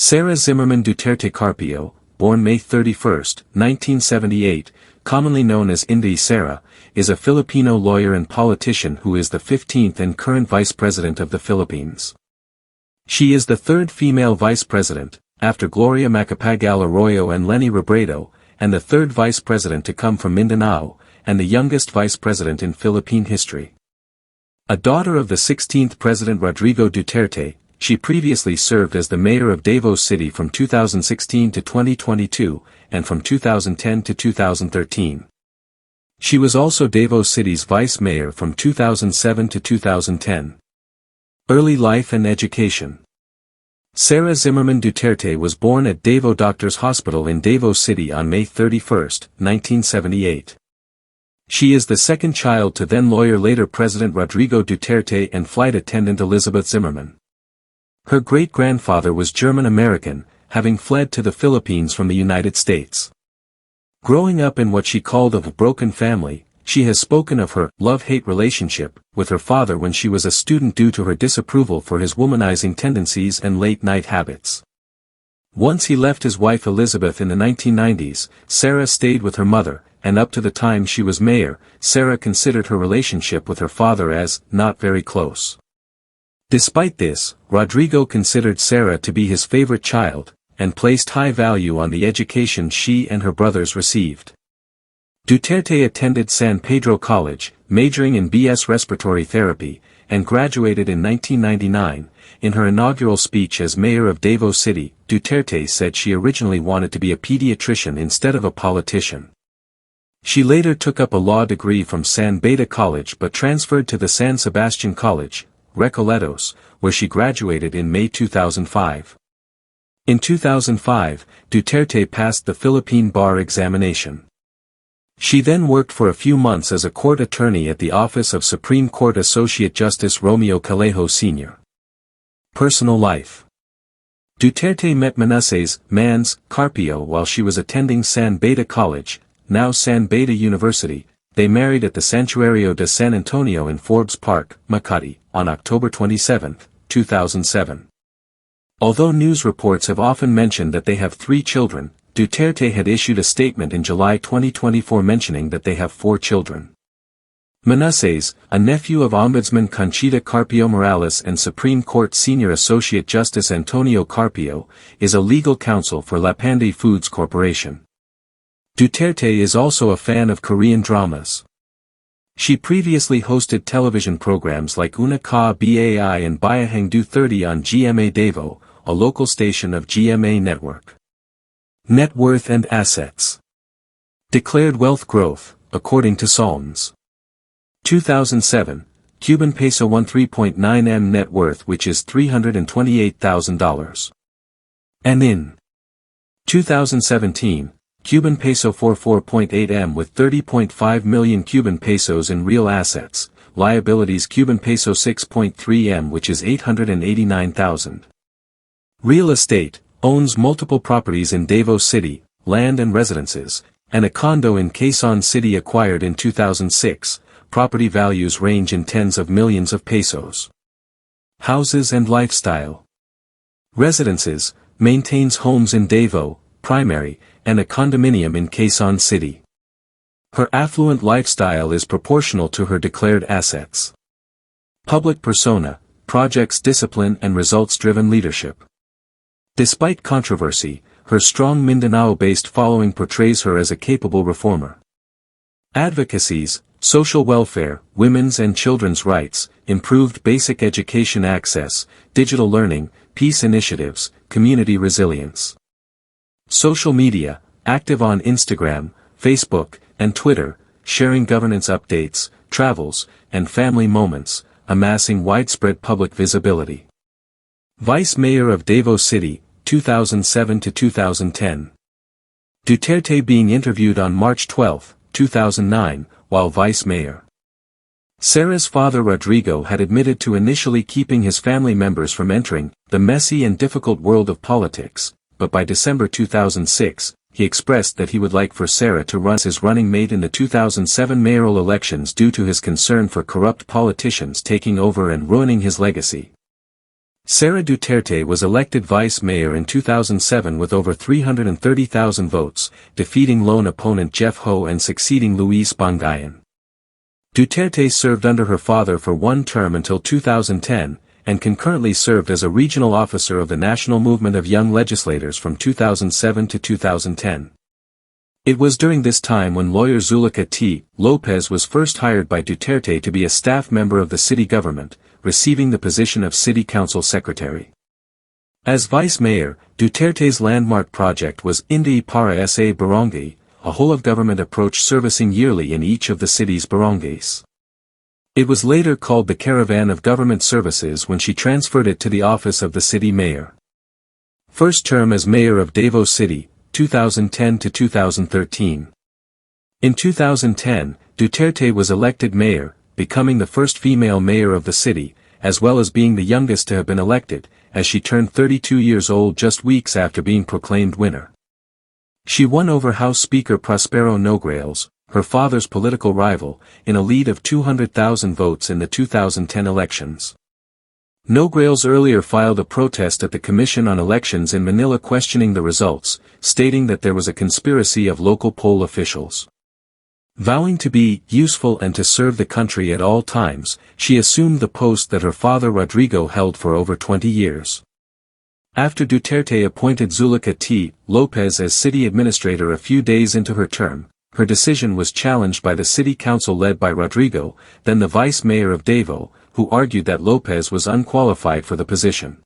Sara Zimmerman Duterte-Carpio, born May 31, 1978, commonly known as Inday Sara, is a Filipino lawyer and politician who is the 15th and current Vice President of the Philippines. She is the third female Vice President, after Gloria Macapagal Arroyo and Leni Robredo, and the third Vice President to come from Mindanao, and the youngest Vice President in Philippine history. A daughter of the 16th President Rodrigo Duterte, she previously served as the mayor of Davao City from 2016 to 2022, and from 2010 to 2013. She was also Davao City's vice mayor from 2007 to 2010. Early life and education. Sara Zimmerman Duterte was born at Davao Doctors Hospital in Davao City on May 31, 1978. She is the second child to then-lawyer later President Rodrigo Duterte and flight attendant Elizabeth Zimmerman. Her great-grandfather was German-American, having fled to the Philippines from the United States. Growing up in what she called a broken family, she has spoken of her love-hate relationship with her father when she was a student due to her disapproval for his womanizing tendencies and late-night habits. Once he left his wife Elizabeth in the 1990s, Sara stayed with her mother, and up to the time she was mayor, Sara considered her relationship with her father as not very close. Despite this, Rodrigo considered Sara to be his favorite child, and placed high value on the education she and her brothers received. Duterte attended San Pedro College, majoring in B.S. Respiratory Therapy, and graduated in 1999. In her inaugural speech as mayor of Davao City, Duterte said she originally wanted to be a pediatrician instead of a politician. She later took up a law degree from San Beda College but transferred to the San Sebastian College, Recoletos, where she graduated in May 2005. In 2005, Duterte passed the Philippine bar examination. She then worked for a few months as a court attorney at the Office of Supreme Court Associate Justice Romeo Callejo Sr. Personal life. Duterte met Mans Carpio while she was attending San Beda College, now San Beda University. They married at the Santuario de San Antonio in Forbes Park, Makati, on October 27, 2007. Although news reports have often mentioned that they have 3 children, Duterte had issued a statement in July 2024 mentioning that they have 4 children. Manasseh, a nephew of Ombudsman Conchita Carpio Morales and Supreme Court Senior Associate Justice Antonio Carpio, is a legal counsel for Lapande Foods Corporation. Duterte is also a fan of Korean dramas. She previously hosted television programs like Una Ka Bai and Bayahang Du 30 on GMA Davao, a local station of GMA Network. Net worth and assets. Declared wealth growth, according to Psalms. 2007, Cuban peso 13.9 M net worth, which is $328,000. And in 2017, Cuban peso 44.8 M with 30.5 million Cuban pesos in real assets, liabilities Cuban peso 6.3 M which is $889,000. Real estate, owns multiple properties in Davao City, land and residences, and a condo in Quezon City acquired in 2006, property values range in tens of millions of pesos. Houses and lifestyle. Residences, maintains homes in Davao, Primary, and a condominium in Quezon City. Her affluent lifestyle is proportional to her declared assets. Public persona, projects discipline and results-driven leadership. Despite controversy, her strong Mindanao-based following portrays her as a capable reformer. Advocacies, social welfare, women's and children's rights, improved basic education access, digital learning, peace initiatives, community resilience. Social media, active on Instagram, Facebook, and Twitter, sharing governance updates, travels, and family moments, amassing widespread public visibility. Vice Mayor of Davao City, 2007 to 2010. Duterte being interviewed on March 12, 2009, while Vice Mayor. Sara's father Rodrigo had admitted to initially keeping his family members from entering the messy and difficult world of politics, but by December 2006, he expressed that he would like for Sara to run as his running mate in the 2007 mayoral elections due to his concern for corrupt politicians taking over and ruining his legacy. Sara Duterte was elected vice mayor in 2007 with over 330,000 votes, defeating lone opponent Jeff Ho and succeeding Luis Bangayan. Duterte served under her father for one term until 2010, and concurrently served as a regional officer of the National Movement of Young Legislators from 2007 to 2010. It was during this time when lawyer Zuleika T. Lopez was first hired by Duterte to be a staff member of the city government, receiving the position of city council secretary. As vice mayor, Duterte's landmark project was Inday Sara Barangay, a whole-of-government approach servicing yearly in each of the city's barangays. It was later called the Caravan of Government Services when she transferred it to the office of the city mayor. First term as mayor of Davao City, 2010 to 2013. In 2010, Duterte was elected mayor, becoming the first female mayor of the city, as well as being the youngest to have been elected, as she turned 32 years old just weeks after being proclaimed winner. She won over House Speaker Prospero Nograles, her father's political rival, in a lead of 200,000 votes in the 2010 elections. Nograles earlier filed a protest at the Commission on Elections in Manila questioning the results, stating that there was a conspiracy of local poll officials. Vowing to be useful and to serve the country at all times, she assumed the post that her father Rodrigo held for over 20 years. After Duterte appointed Zuleika T. Lopez as city administrator a few days into her term, her decision was challenged by the city council led by Rodrigo, then the vice mayor of Davao, who argued that Lopez was unqualified for the position.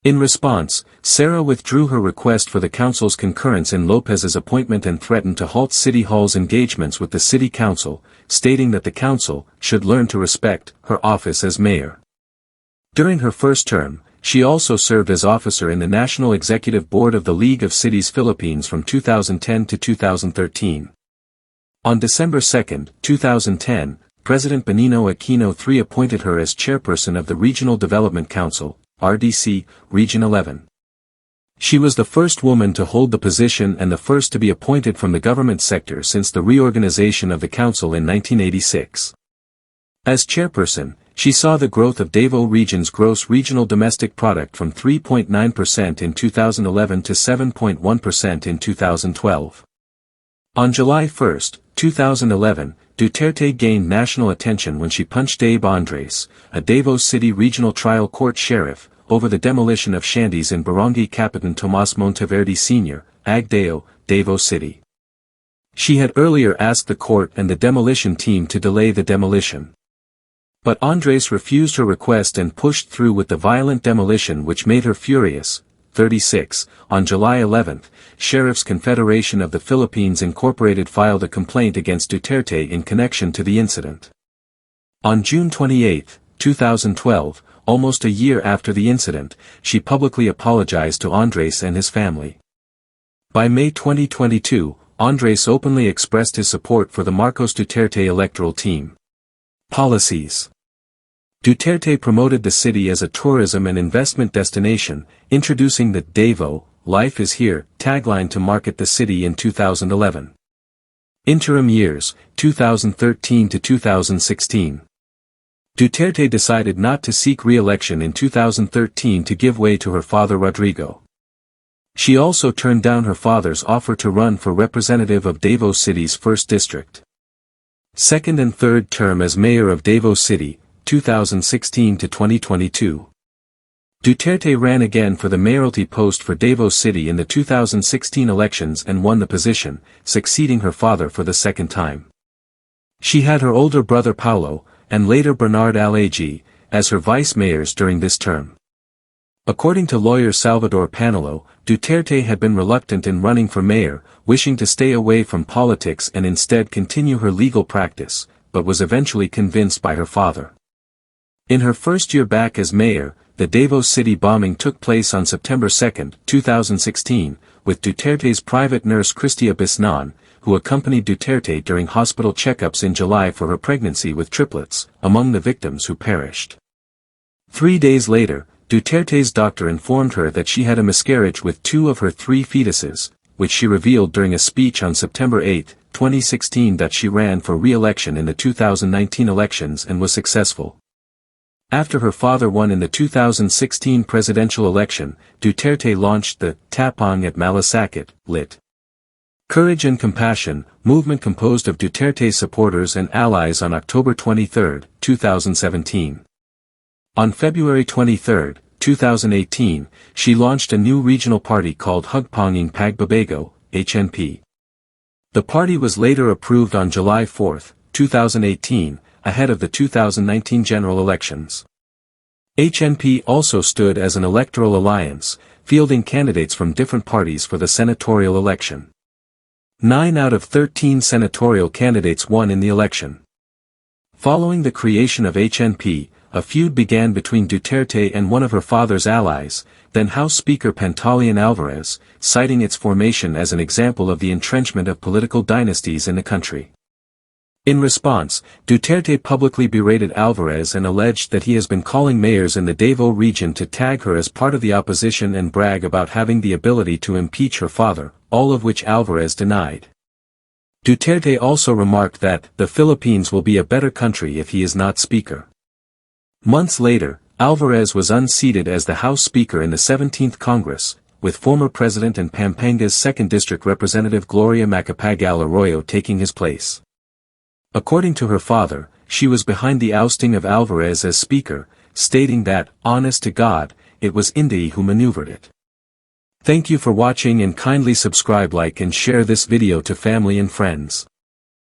In response, Sara withdrew her request for the council's concurrence in Lopez's appointment and threatened to halt City Hall's engagements with the city council, stating that the council should learn to respect her office as mayor. During her first term, she also served as officer in the National Executive Board of the League of Cities Philippines from 2010 to 2013. On December 2, 2010, President Benigno Aquino III appointed her as chairperson of the Regional Development Council, RDC, Region 11. She was the first woman to hold the position and the first to be appointed from the government sector since the reorganization of the council in 1986. As chairperson, she saw the growth of Davao Region's gross regional domestic product from 3.9% in 2011 to 7.1% in 2012. On July 1, 2011, Duterte gained national attention when she punched Abe Andres, a Davao City Regional Trial Court sheriff, over the demolition of shanties in Barangay Capitan Tomas Monteverde Sr., Agdao, Davao City. She had earlier asked the court and the demolition team to delay the demolition. But Andres refused her request and pushed through with the violent demolition which made her furious. 36. On July 11, Sheriff's Confederation of the Philippines Incorporated filed a complaint against Duterte in connection to the incident. On June 28, 2012, almost a year after the incident, she publicly apologized to Andres and his family. By May 2022, Andres openly expressed his support for the Marcos Duterte electoral team. Policies. Duterte promoted the city as a tourism and investment destination, introducing the Davao, Life is Here, tagline to market the city in 2011. Interim years, 2013 to 2016. Duterte decided not to seek re-election in 2013 to give way to her father Rodrigo. She also turned down her father's offer to run for representative of Davao City's 1st District. Second and third term as mayor of Davao City, 2016 to 2022. Duterte ran again for the mayoralty post for Davao City in the 2016 elections and won the position, succeeding her father for the second time. She had her older brother Paulo, and later Bernard Alagi, as her vice mayors during this term. According to lawyer Salvador Panelo, Duterte had been reluctant in running for mayor, wishing to stay away from politics and instead continue her legal practice, but was eventually convinced by her father. In her first year back as mayor, the Davao City bombing took place on September 2, 2016, with Duterte's private nurse Cristia Bisnan, who accompanied Duterte during hospital checkups in July for her pregnancy with triplets, among the victims who perished. 3 days later, Duterte's doctor informed her that she had a miscarriage with 2 of her 3 fetuses, which she revealed during a speech on September 8, 2016 that she ran for re-election in the 2019 elections and was successful. After her father won in the 2016 presidential election, Duterte launched the Tapang at Malasakit, lit. Courage and Compassion, movement composed of Duterte's supporters and allies on October 23, 2017. On February 23, 2018, she launched a new regional party called Hugpanging Pagbabago, HNP. The party was later approved on July 4, 2018, ahead of the 2019 general elections. HNP also stood as an electoral alliance, fielding candidates from different parties for the senatorial election. 9 out of 13 senatorial candidates won in the election. Following the creation of HNP, a feud began between Duterte and one of her father's allies, then House Speaker Pantaleon Alvarez, citing its formation as an example of the entrenchment of political dynasties in the country. In response, Duterte publicly berated Alvarez and alleged that he has been calling mayors in the Davao region to tag her as part of the opposition and brag about having the ability to impeach her father, all of which Alvarez denied. Duterte also remarked that the Philippines will be a better country if he is not speaker. Months later, Alvarez was unseated as the House Speaker in the 17th Congress, with former President and Pampanga's 2nd District Representative Gloria Macapagal Arroyo taking his place. According to her father, she was behind the ousting of Alvarez as Speaker, stating that, honest to God, it was Inday who maneuvered it. Thank you for watching and kindly subscribe, like and share this video to family and friends.